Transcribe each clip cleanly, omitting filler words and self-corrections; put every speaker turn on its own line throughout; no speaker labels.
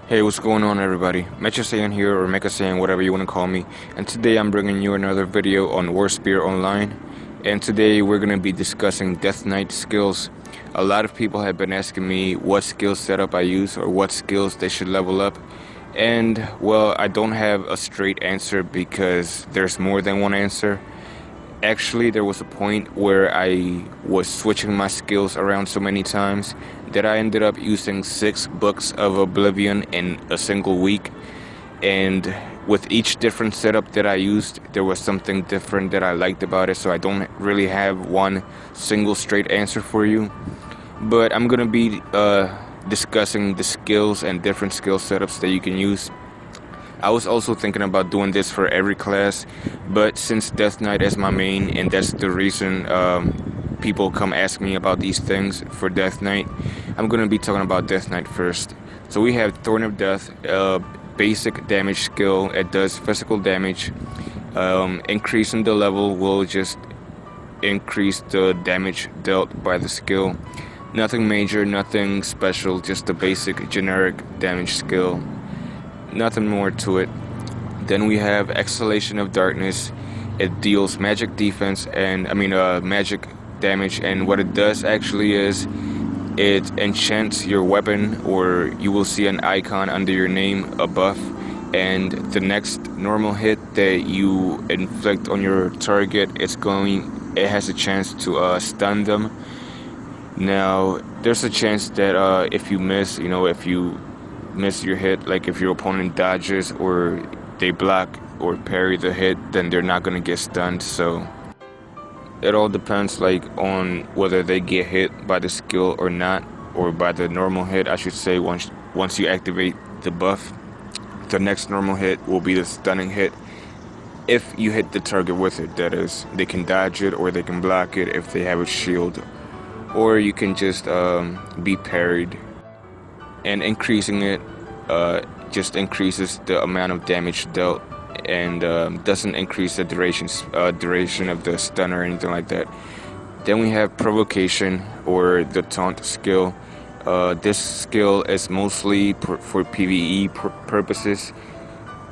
Hey, what's going on, everybody? Mecha Saiyan here, or Mecha Saiyan, whatever you want to call me. And today I'm bringing you another video on Warspear Online. And today we're going to be discussing Deathknight skills. A lot of people have been asking me what skill setup I use or what skills they should level up. And, well, I don't have a straight answer because there's more than one answer. Actually, there was a point where I was switching my skills around so many times that I ended up using 6 books of Oblivion in a single week. And with each different setup that I used, there was something different that I liked about it, so I don't really have one single straight answer for you. But I'm going to be discussing the skills and different skill setups that you can use. I was also thinking about doing this for every class, but since Deathknight is my main, and that's the reason people come ask me about these things for Deathknight, I'm going to be talking about Deathknight first. So we have Thorn of Death, basic damage skill. It does physical damage. Increasing the level will just increase the damage dealt by the skill. Nothing major, nothing special, just a basic generic damage skill. Nothing more to it. Then we have Exhalation of Darkness. It deals magic defense and magic damage, and what it does actually is it enchants your weapon, or you will see an icon under your name, a buff, and the next normal hit that you inflict on your target, it has a chance to stun them. Now there's a chance that if you miss your hit, like if your opponent dodges or they block or parry the hit, then they're not gonna get stunned. So it all depends on whether they get hit by the skill or not, or by the normal hit, I should say. Once you activate the buff, the next normal hit will be the stunning hit. If you hit the target with it, that is. They can dodge it or they can block it if they have a shield, or you can just be parried. And increasing it just increases the amount of damage dealt, and doesn't increase the duration of the stun or anything like that. Then we have Provocation, or the Taunt skill. This skill is mostly for PvE purposes.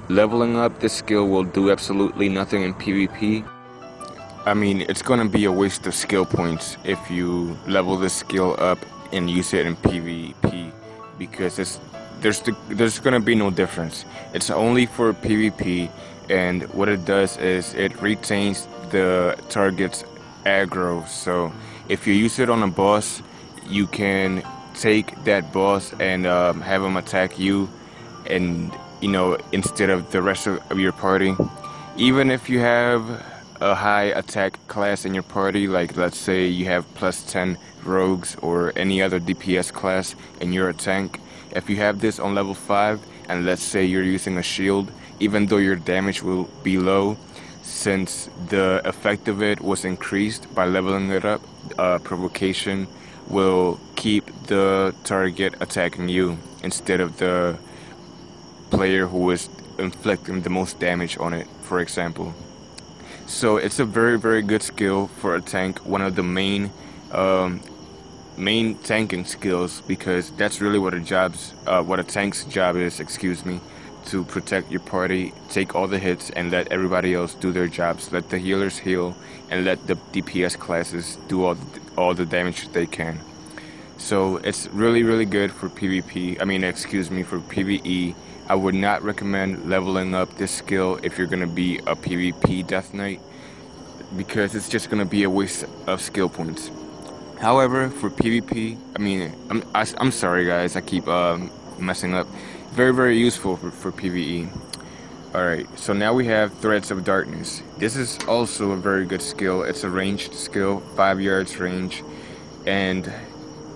Leveling up this skill will do absolutely nothing in PvP. I mean, it's gonna be a waste of skill points if you level this skill up and use it in PvP, because there's gonna be no difference. It's only for PvP, and what it does is it retains the target's aggro. So if you use it on a boss, you can take that boss and have him attack you, and instead of the rest of your party. Even if you have a high attack class in your party, like let's say you have +10 rogues or any other DPS class and you're a tank, if you have this on level 5 and let's say you're using a shield, even though your damage will be low, since the effect of it was increased by leveling it up, Provocation will keep the target attacking you instead of the player who is inflicting the most damage on it, for example. So it's a very, very good skill for a tank, one of the main tanking skills, because that's really what a tank's job is, to protect your party, take all the hits, and let everybody else do their jobs. Let the healers heal, and let the DPS classes do all the damage they can. So it's really, really good for PvP. For PvE. I would not recommend leveling up this skill if you're gonna be a PvP Deathknight, because it's just gonna be a waste of skill points. However, for PvP, I'm sorry guys, I keep messing up. Very, very useful for PvE. Alright, so now we have Threads of Darkness. This is also a very good skill. It's a ranged skill, 5 yards range, and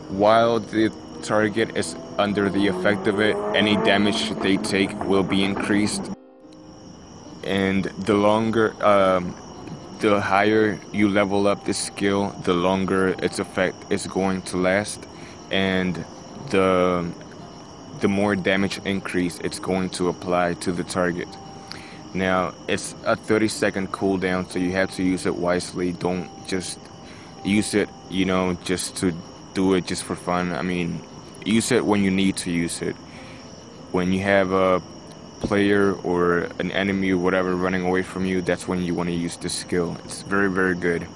while the target is under the effect of it, any damage they take will be increased, and the higher you level up this skill, the longer its effect is going to last, and the more damage increase it's going to apply to the target. Now, it's a 30-second cooldown, so you have to use it wisely. Don't just use it, just to do it just for fun. Use it when you need to use it. When you have a player or an enemy or whatever running away from you, that's when you want to use this skill. It's very, very good.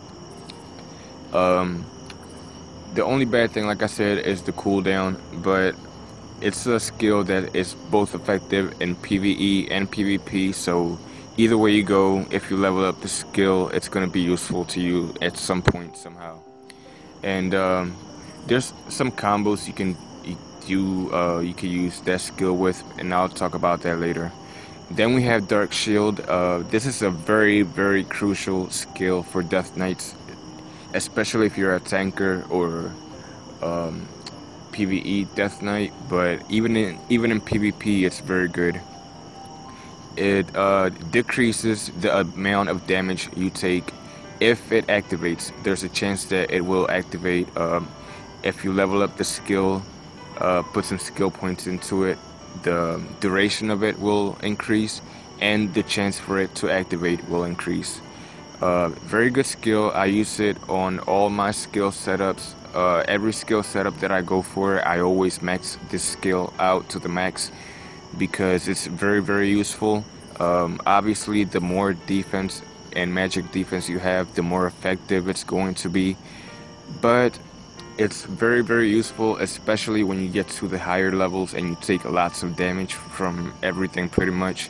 The only bad thing, like I said, is the cooldown, but it's a skill that is both effective in PvE and PvP, so either way you go, if you level up the skill, it's going to be useful to you at some point somehow. And there's some combos you can use that skill with, and I'll talk about that later. Then we have Dark Shield. This is a very, very crucial skill for Death Knights, especially if you're a tanker or PvE Death Knight, but even in PvP it's very good. It decreases the amount of damage you take if it activates. There's a chance that it will activate if you level up the skill, put some skill points into it. The duration of it will increase, and the chance for it to activate will increase. Very good skill. I use it on all my skill setups. Every skill setup that I go for, I always max this skill out to the max because it's very, very useful. Obviously, the more defense and magic defense you have, the more effective it's going to be. But it's very, very useful, especially when you get to the higher levels and you take lots of damage from everything pretty much.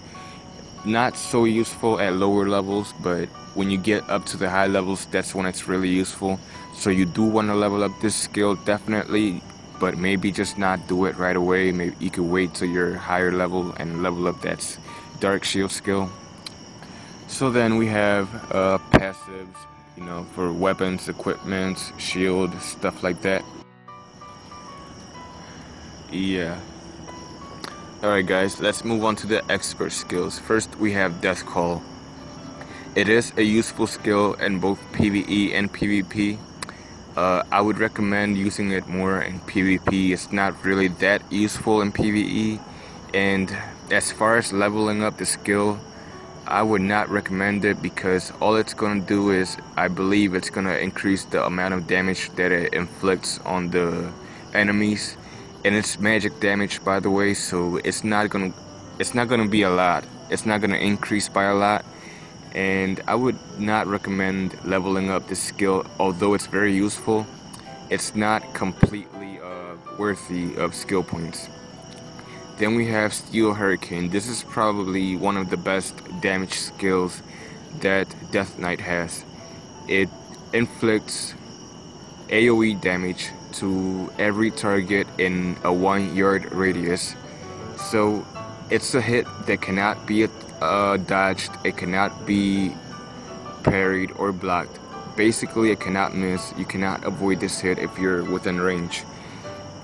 Not so useful at lower levels, but when you get up to the high levels, that's when it's really useful. So you do want to level up this skill definitely, but maybe just not do it right away. Maybe you could wait till you're higher level and level up that Dark Shield skill. So then we have passives, you know, for weapons, equipment, shield, stuff like that. Yeah. Alright guys, let's move on to the expert skills. First we have Death Call. It is a useful skill in both PvE and PvP. I would recommend using it more in PvP. It's not really that useful in PvE. And as far as leveling up the skill, I would not recommend it because all it's going to do is, I believe it's going to increase the amount of damage that it inflicts on the enemies. And it's magic damage, by the way, so it's not gonna be a lot. It's not gonna increase by a lot, and I would not recommend leveling up this skill. Although it's very useful, it's not completely worthy of skill points. Then we have Steel Hurricane. This is probably one of the best damage skills that Death Knight has. It inflicts AoE damage to every target in a 1-yard radius. So it's a hit that cannot be dodged, it cannot be parried or blocked. Basically it cannot miss. You cannot avoid this hit if you're within range.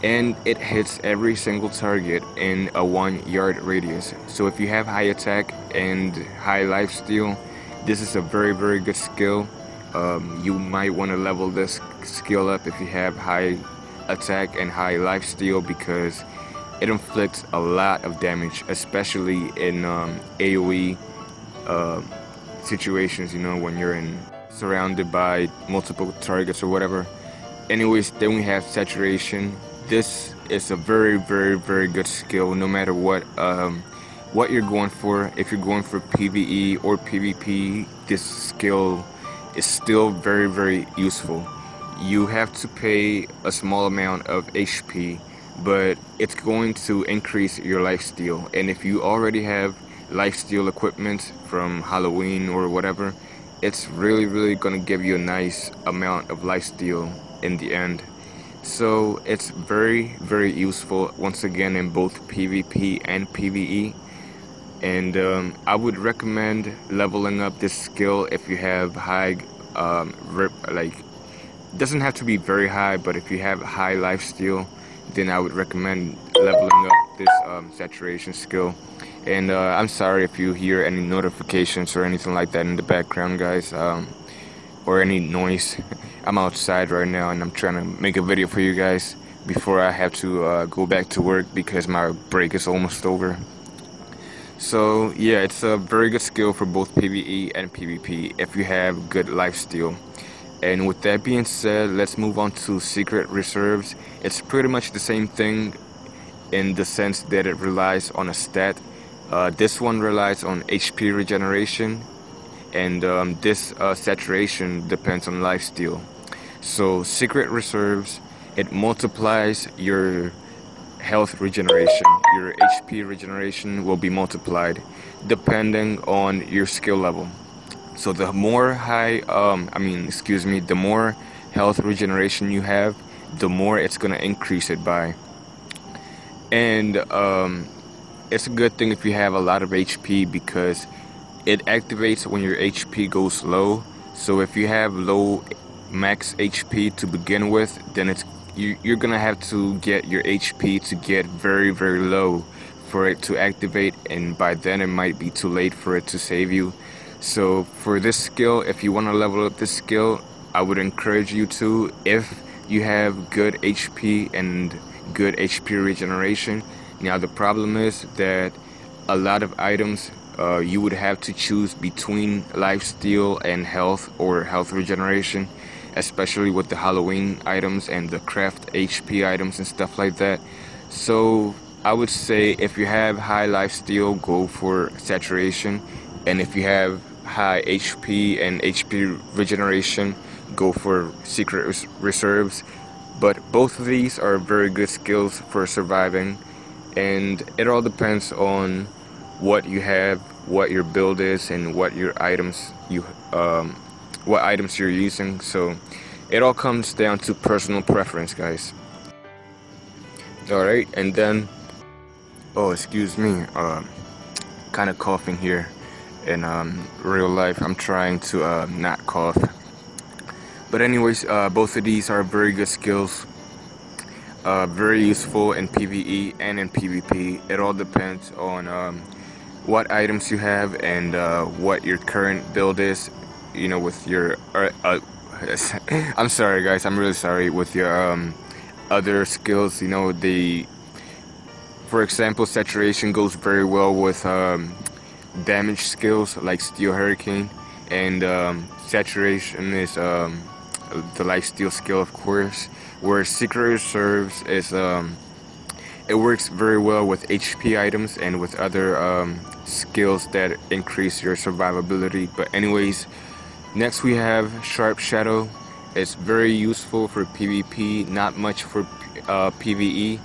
And it hits every single target in a 1-yard radius. So if you have high attack and high lifesteal, this is a very, very good skill. You might want to level this skill up if you have high attack and high lifesteal because it inflicts a lot of damage, especially in AoE situations, you know, when you're surrounded by multiple targets or whatever. Anyways, then we have Saturation. This is a very, very, very good skill no matter what you're going for. If you're going for PvE or PvP, this skill is still very, very useful. You have to pay a small amount of HP, but it's going to increase your lifesteal. And if you already have lifesteal equipment from Halloween or whatever, it's really, really going to give you a nice amount of lifesteal in the end. So it's very, very useful once again in both PvP and PvE. And I would recommend leveling up this skill if you have high, doesn't have to be very high, but if you have high lifesteal, then I would recommend leveling up this Saturation skill. And I'm sorry if you hear any notifications or anything like that in the background, guys, or any noise. I'm outside right now and I'm trying to make a video for you guys before I have to go back to work because my break is almost over. So yeah, it's a very good skill for both PvE and PvP if you have good lifesteal. And with that being said, let's move on to Secret Reserves. It's pretty much the same thing in the sense that it relies on a stat. This one relies on HP regeneration, and this saturation depends on lifesteal. So secret reserves, it multiplies your health regeneration. Your HP regeneration will be multiplied depending on your skill level. So the more the more health regeneration you have, the more it's gonna increase it by. And it's a good thing if you have a lot of HP, because it activates when your HP goes low. So if you have low max HP to begin with, then you're gonna have to get your HP to get very, very low for it to activate, and by then it might be too late for it to save you. So for this skill, if you want to level up this skill, I would encourage you to, if you have good HP and good HP regeneration. Now the problem is that a lot of items you would have to choose between lifesteal and health, or health regeneration, especially with the Halloween items and the craft HP items and stuff like that. So I would say if you have high lifesteal, go for saturation, and if you have high HP and HP regeneration, go for secret reserves. But both of these are very good skills for surviving, and it all depends on what you have, what your build is, and what your items what items you're using. So it all comes down to personal preference, guys. Alright, and then, oh, excuse me, kind of coughing here. In real life, I'm trying to not cough. But anyways, both of these are very good skills, very useful in PvE and in PvP. It all depends on what items you have and what your current build is, you know, with your I'm sorry guys, I'm really sorry, with your other skills. You know, for example, saturation goes very well with damage skills like Steel Hurricane, and saturation is the lifesteal skill, of course, where secret reserves is it works very well with HP items and with other skills that increase your survivability. But anyways, next we have Sharp Shadow. It's very useful for PvP, not much for PvE.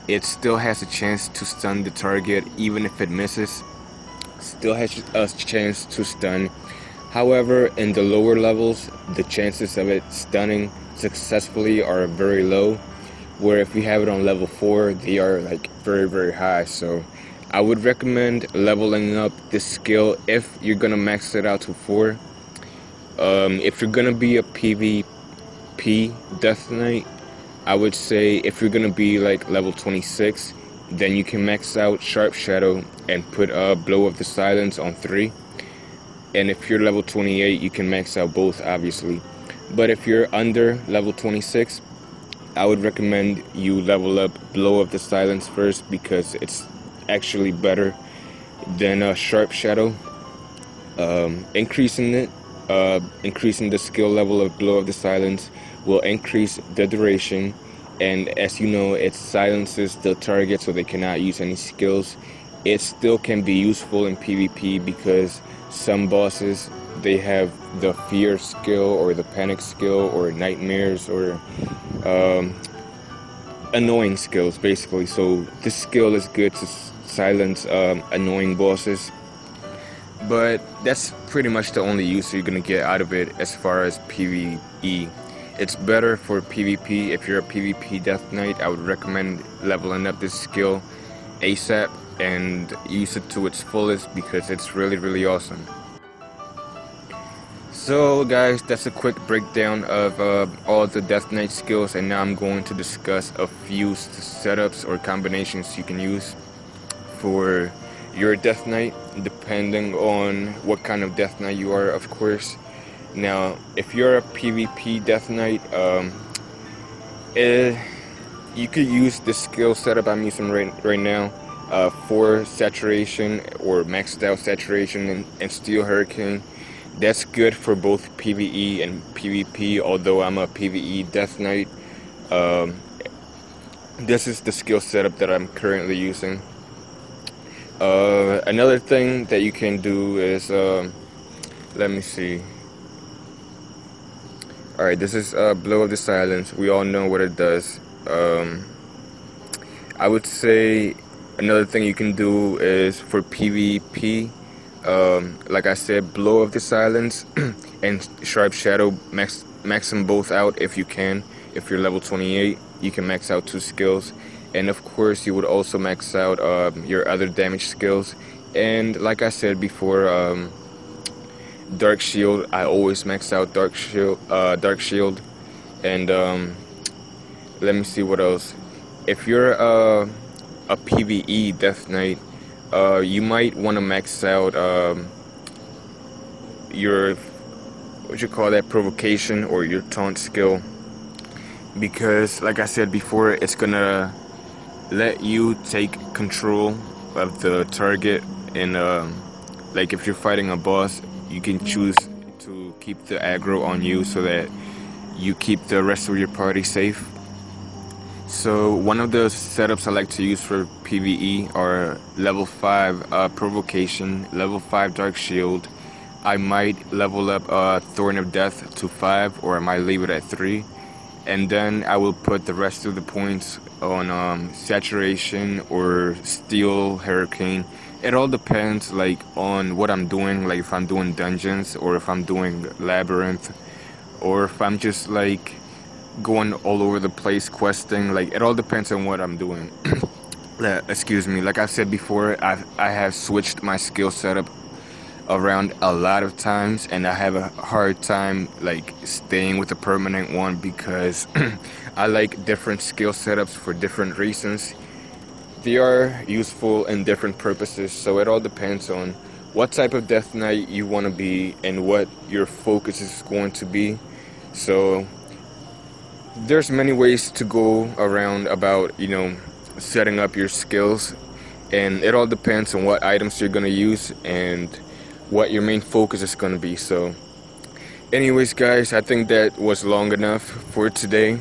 It still has a chance to stun the target even if it misses. Still has a chance to stun. However, in the lower levels, the chances of it stunning successfully are very low, where if you have it on level 4, they are like very, very high. So I would recommend leveling up this skill if you're gonna max it out to 4. If you're gonna be a PvP Death Knight, I would say if you're gonna be like level 26, then you can max out Sharp Shadow and put Blow of the Silence on 3. And if you're level 28, you can max out both, obviously. But if you're under level 26, I would recommend you level up Blow of the Silence first, because it's actually better than Sharp Shadow. Increasing the skill level of Blow of the Silence will increase the duration, and as you know, it silences the target so they cannot use any skills. It still can be useful in PvP because some bosses, they have the fear skill or the panic skill or nightmares or annoying skills, basically. So this skill is good to silence annoying bosses. But that's pretty much the only use you're gonna get out of it as far as PvE. It's better for PvP. If you're a PvP Death Knight, I would recommend leveling up this skill ASAP and use it to its fullest, because it's really, really awesome. So guys, that's a quick breakdown of all the Death Knight skills, and now I'm going to discuss a few setups or combinations you can use for your Death Knight, depending on what kind of Death Knight you are, of course. Now, if you're a PvP Death Knight, you could use the skill setup I'm using right now for saturation or maxed out saturation and Steel Hurricane. That's good for both PvE and PvP, although I'm a PvE Death Knight. this is the skill setup that I'm currently using. Another thing that you can do is, let me see. Alright, this is Blow of the Silence. We all know what it does. I would say another thing you can do is for PvP, like I said, Blow of the Silence and Sharp Shadow, max them both out if you can. If you're level 28, you can max out 2 skills. And of course, you would also max out your other damage skills. And like I said before, Dark Shield, I always max out Dark Shield. And let me see what else. If you're a PvE Death Knight, you might want to max out your, what you call that, provocation or your taunt skill, because like I said before, it's gonna let you take control of the target. And like if you're fighting a boss, you can choose to keep the aggro on you so that you keep the rest of your party safe. So one of the setups I like to use for PvE are level 5 provocation, level 5 dark shield. I might level up Thorn of Death to 5, or I might leave it at 3. And then I will put the rest of the points on Saturation or Steel Hurricane. It all depends like on what I'm doing, like if I'm doing dungeons or if I'm doing Labyrinth, or if I'm just like going all over the place questing. Like it all depends on what I'm doing. Excuse me, like I said before, I have switched my skill setup around a lot of times, and I have a hard time like staying with a permanent one because I like different skill setups for different reasons. They are useful in different purposes, so it all depends on what type of Death Knight you want to be and what your focus is going to be. So there's many ways to go around about, setting up your skills, and it all depends on what items you're going to use and what your main focus is going to be. So anyways guys, I think that was long enough for today.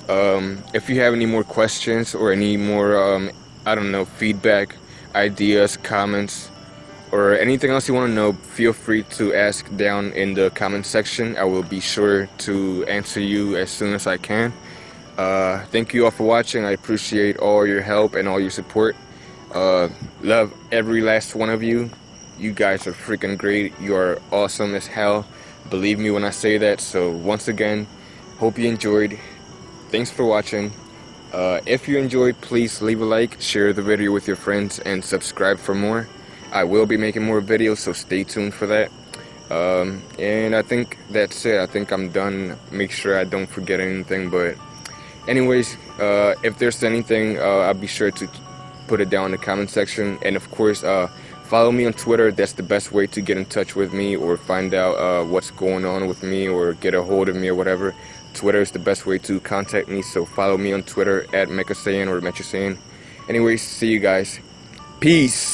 If you have any more questions or any more I don't know, feedback, ideas, comments, or anything else you want to know, feel free to ask down in the comment section. I will be sure to answer you as soon as I can. Thank you all for watching. I appreciate all your help and all your support. Love every last one of you. You guys are freaking great. You are awesome as hell. Believe me when I say that. So once again, hope you enjoyed. Thanks for watching. If you enjoyed, please leave a like, share the video with your friends, and subscribe for more. I will be making more videos, so stay tuned for that. And I think that's it. I think I'm done. Make sure I don't forget anything. But anyways, if there's anything, I'll be sure to put it down in the comment section. And of course, follow me on Twitter. That's the best way to get in touch with me or find out what's going on with me or get a hold of me or whatever. Twitter is the best way to contact me, so follow me on Twitter at Mecha Saiyan or Mecha Saiyan. Anyways, see you guys. Peace!